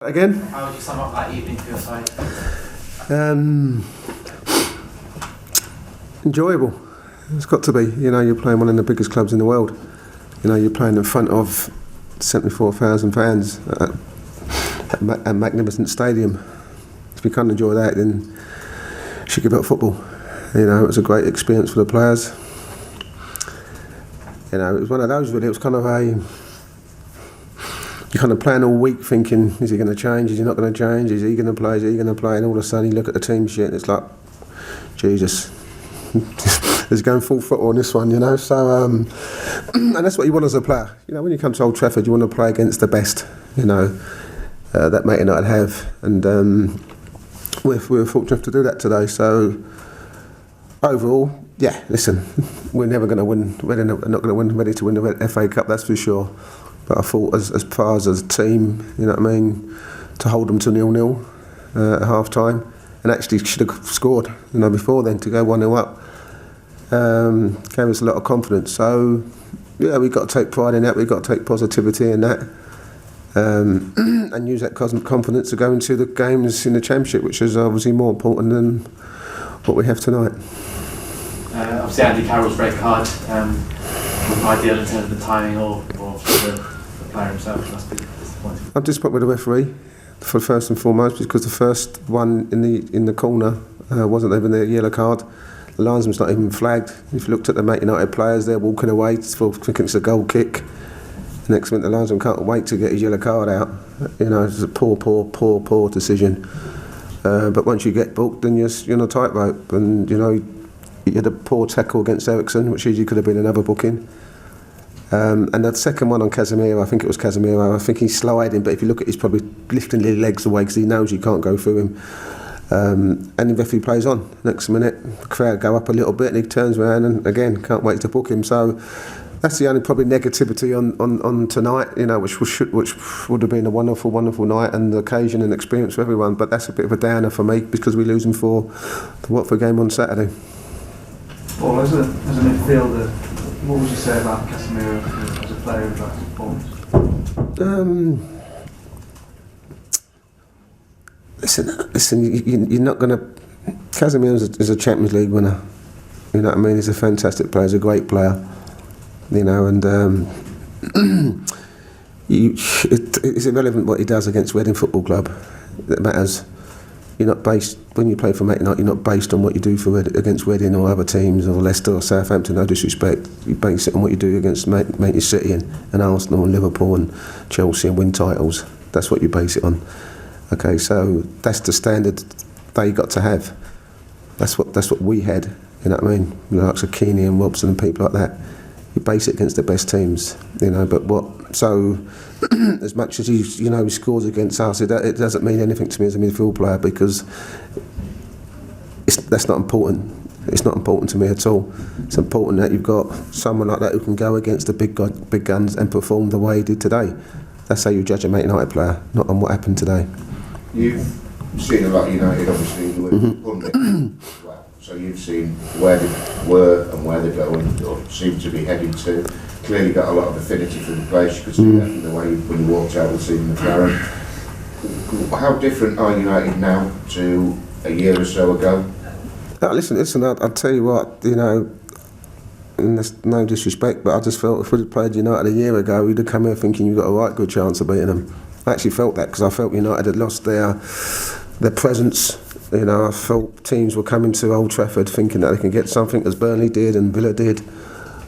Again? How would you sum up that evening for your side? Enjoyable. It's got to be. You know, you're playing one of the biggest clubs in the world. You know, you're playing in front of 74,000 fans at a magnificent stadium. If you can't enjoy that, then you should give up football. You know, it was a great experience for the players. You know, it was one of those really. It was kind of you're kind of playing all week thinking, is he going to change? Is he not going to change? Is he going to play? Is he going to play? And all of a sudden you look at the team sheet and it's like, Jesus, he's going full throttle on this one, you know. So, and that's what you want as a player. You know, when you come to Old Trafford, you want to play against the best, you know, that Man Utd have. And we were fortunate to do that today. So, overall, yeah, listen, we're never going to win. We're not going to win, ready to win the FA Cup, that's for sure. But I thought as far as a team, you know what I mean, to hold them to 0-0 at half time, and actually should have scored, you know, before then, to go 1-0 up, gave us a lot of confidence. So, yeah, we've got to take pride in that, we've got to take positivity in that, and use that confidence to go into the games in the Championship, which is obviously more important than what we have tonight. Obviously Andy Carroll's red card, ideal in terms of the timing or for the player himself. Must be disappointing. I'm disappointed with the referee, for first and foremost, because the first one in the corner wasn't even a yellow card. The linesman's not even flagged. If you looked at the Man Utd players, they're walking away thinking it's a goal kick. Next minute, the linesman can't wait to get his yellow card out. You know, it's a poor decision. But once you get booked, then you're on a tightrope. And you know, you had a poor tackle against Eriksson, which easily could have been another booking. And the second one on Casemiro, I think it was Casemiro, I think he's sliding, but if you look at it, he's probably lifting his legs away because he knows you can't go through him. And the referee plays on. Next minute, the crowd go up a little bit and he turns around and again, can't wait to book him. So that's the only probably negativity on tonight, you know, which would have been a wonderful night and the occasion and experience for everyone. But that's a bit of a downer for me because we lose him for the Watford game on Saturday. Paul, as a midfielder, what would you say about Casemiro as a player of that performance? Listen, you're not going to... Casemiro is a Champions League winner. You know what I mean? He's a fantastic player, he's a great player. You know, and it's irrelevant what he does against Reading Football Club. That matters. You're not based, when you play for Man Utd, you're not based on what you do against Reading or other teams or Leicester or Southampton, no disrespect. You base it on what you do against Man Utd and Arsenal and Liverpool and Chelsea and win titles. That's what you base it on. Okay, so that's the standard they got to have. That's what we had, you know what I mean? The likes of Keane and Robson and people like that. You base it against the best teams, you know, but so as much as he scores against us, it doesn't mean anything to me as a midfield player because that's not important. It's not important to me at all. It's important that you've got someone like that who can go against the big guns and perform the way he did today. That's how you judge a Man Utd player, not on what happened today. You've seen a lot of United, obviously, you were pundit as well. So you've seen where they were and where they're going, or seem to be heading to. Clearly got a lot of affinity for the place. You could see that in the way when you walked out and seen the Carroll. How different are United now to a year or so ago? Listen, I'll tell you what, you know, and there's no disrespect, but I just felt if we'd have played United a year ago, we'd have come here thinking you've got a right good chance of beating them. I actually felt that because I felt United had lost their presence. You know, I felt teams were coming to Old Trafford thinking that they can get something, as Burnley did and Villa did.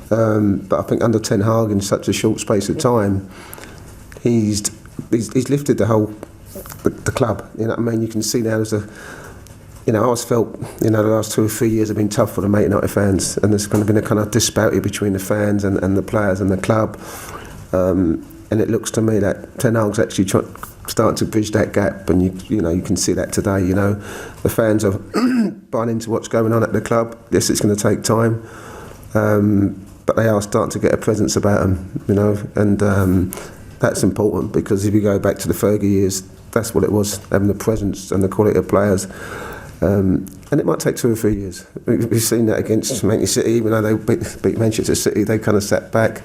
But I think under Ten Hag in such a short space of time, he's lifted the whole the club. You know what I mean? You can see now there's a. You know, I always felt, you know, the last 2 or 3 years have been tough for the Man Utd fans, and there's kind of been a kind of disparity between the fans and the players and the club. And it looks to me that Ten Hag's actually starting to bridge that gap, and you know you can see that today. You know, the fans are buying into what's going on at the club. Yes, it's going to take time, but they are starting to get a presence about them. You know, and that's important because if you go back to the Fergie years, that's what it was, having the presence and the quality of players. And it might take 2 or 3 years. We've seen that against Man Utd, even though they beat Manchester City, they kind of sat back.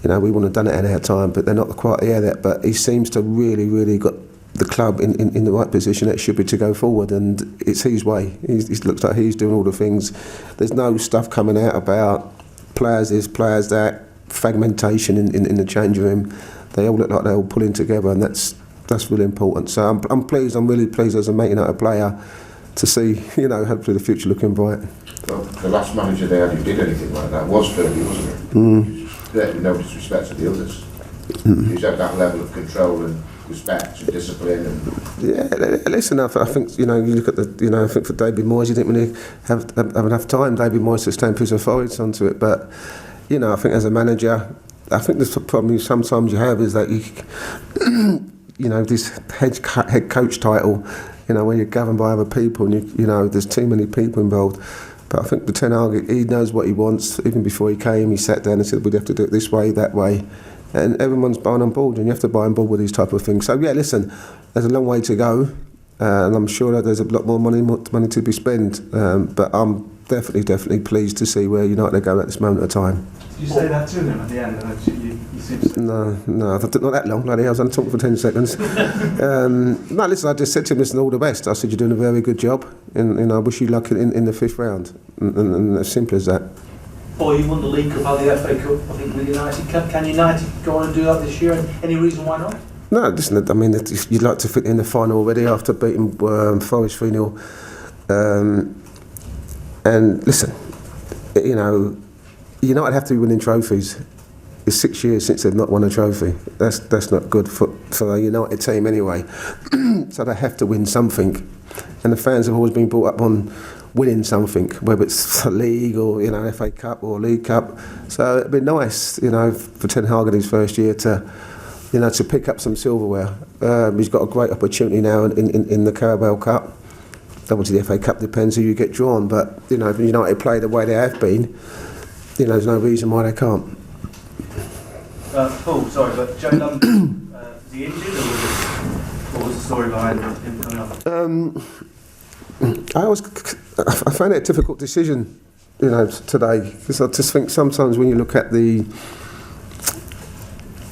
You know, we wouldn't have done it in our time, but they're not quite there yet. But he seems to really got the club in the right position that it should be to go forward, and it's his way. It looks like he's doing all the things. There's no stuff coming out about players this, players that, fragmentation in the change room. They all look like they're all pulling together, and that's really important. So I'm pleased. I'm really pleased as a Man Utd player to see, hopefully the future looking bright. Well, the last manager they had who did anything like that was Fergie, wasn't it? No disrespect to the others. He's had that level of control and respect and discipline. And yeah, listen, I think, you look at I think for David Moyes, you didn't really have enough time, David Moyes, to stamp his authority onto it. But, I think as a manager, I think the problem sometimes you have is that this head coach title, where you're governed by other people and there's too many people involved. But I think the Ten Hag, he knows what he wants. Even before he came, he sat down and said, we'd have to do it this way, that way. And everyone's buying on board, and you have to buy on board with these type of things. So yeah, listen, there's a long way to go, and I'm sure that there's a lot more money to be spent. But I'm definitely pleased to see where United go at this moment of time. Did you say that to him at the end? You seem to say No, not that long. Bloody hell, I was only talking for 10 seconds. No, listen, I just said to him, listen, all the best. I said, you're doing a very good job, and I wish you luck in the 5th round. And as simple as that. Or you won the League Cup or the FA Cup, I think, with United. Can United go on and do that this year? Any reason why not? No, listen, I mean, you'd like to fit in the final already after beating Forest 3-0. And listen, United have to be winning trophies. It's 6 years since they've not won a trophy. That's not good for a United team anyway. So they have to win something. And the fans have always been brought up on winning something, whether it's a league or FA Cup or League Cup. So it'd be nice, for Ten Hag in his first year to pick up some silverware. He's got a great opportunity now in the Carroll Cup. Obviously the FA Cup depends who you get drawn, but if United play the way they have been, there's no reason why they can't. Paul, sorry, but Joe London, is he injured, or what was the story behind him coming off? I found it a difficult decision, today, because I just think sometimes when you look at the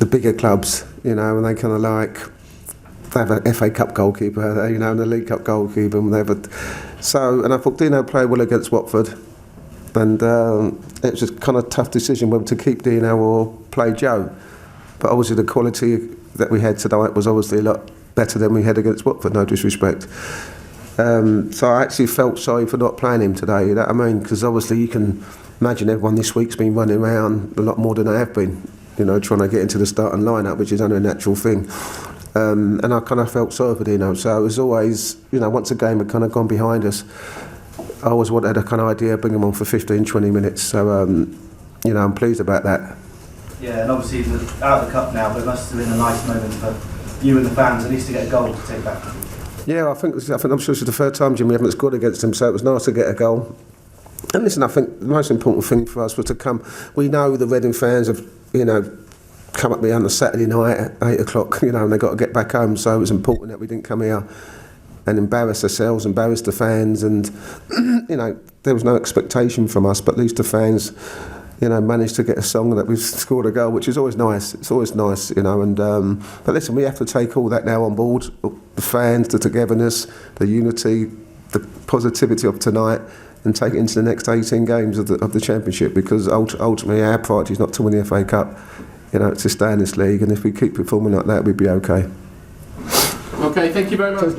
bigger clubs, and they kind of they have an FA Cup goalkeeper, and a League Cup goalkeeper, and and I thought Dino played well against Watford, and it was just kind of tough decision whether to keep Dino or play Joe. But obviously the quality that we had tonight was obviously a lot better than we had against Watford, no disrespect. So I actually felt sorry for not playing him today, you know what I mean? Because obviously you can imagine everyone this week's been running around a lot more than they have been, trying to get into the starting lineup, which is only a natural thing. And I kind of felt sorry for Dino. So it was always, once a game had kind of gone behind us, I always wanted a kind of idea of bringing him on for 15, 20 minutes. So, I'm pleased about that. Yeah, and obviously out of the cup now, but it must have been a nice moment for you and the fans at least to get a goal to take back. Yeah, I'm sure this is the third time, Jim, we haven't scored against him, so it was nice to get a goal. And listen, I think the most important thing for us was to come. We know the Reading fans have, come up here on a Saturday night at 8 o'clock, and they've got to get back home, so it was important that we didn't come here and embarrass ourselves, embarrass the fans, and, there was no expectation from us, but at least the fans, managed to get a song that we've scored a goal, which is always nice. It's always nice, and but listen, we have to take all that now on board, the fans, the togetherness, the unity, the positivity of tonight, and take it into the next 18 games of the Championship, because ultimately our priority is not to win the FA Cup, it's to stay in this league, and if we keep performing like that, we'd be okay. Okay, thank you very much.